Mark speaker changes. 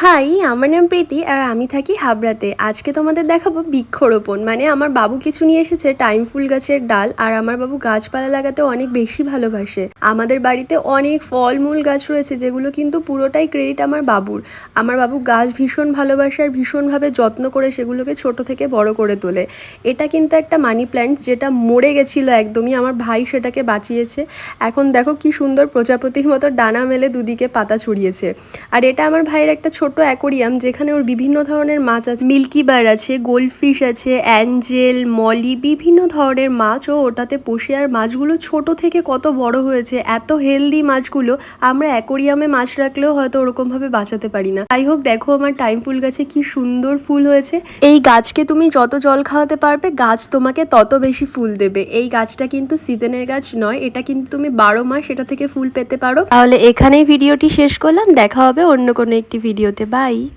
Speaker 1: High, আমার নাম প্রীতি আর আমি থাকি হাবড়াতে। আজকে তোমাদের দেখাবো বৃক্ষরোপণ। মানে আমার বাবু কিছু নিয়ে এসেছে টাইম ফুল গাছের ডাল। আর আমার বাবু গাছপালা লাগাতে অনেক বেশি ভালোবাসে। আমাদের বাড়িতে অনেক ফলমূল গাছ রয়েছে, যেগুলো কিন্তু পুরোটাই ক্রেডিট আমার বাবুর। আমার বাবু গাছ ভীষণ ভালোবাসে আর ভীষণভাবে যত্ন করে সেগুলোকে ছোট থেকে বড় করে তোলে। এটা কিন্তু একটা মানি প্ল্যান্ট, যেটা মরে গেছিলো একদমই। আমার ভাই সেটাকে বাঁচিয়েছে। এখন দেখো কি সুন্দর প্রজাপতির মতো ডানা মেলে দুদিকে পাতা ছড়িয়েছে। আর এটা আমার ভাইয়ের একটা ছোট অ্যাকোরিয়াম, যেখানে ওর বিভিন্ন ধরনের মাছ আছে। মিল্কি বার আছে, গোল্ডফিশ আছে, অ্যাঞ্জেল, মলি, বিভিন্ন ধরনের মাছ ও ওটাতে পোষে। আর মাছগুলো ছোট থেকে কত বড় হয়েছে, এত হেলদি মাছগুলো। আমরা অ্যাকোরিয়ামে মাছ রাখলেও হয়তো ওরকমভাবে বাঁচাতে পারি না। যাই হোক, দেখো আমার টাইম ফুল গাছে কি সুন্দর ফুল হয়েছে। এই গাছকে তুমি যত জল খাওয়াতে পারবে, গাছ তোমাকে তত বেশি ফুল দেবে। এই গাছটা কিন্তু সিজনের গাছ নয়, এটা কিন্তু তুমি 12 মাস এটা থেকে ফুল পেতে পারো। তাহলে এখানেই ভিডিওটি শেষ করলাম, দেখা হবে অন্য কোনো একটি ভিডিওতে। বাই।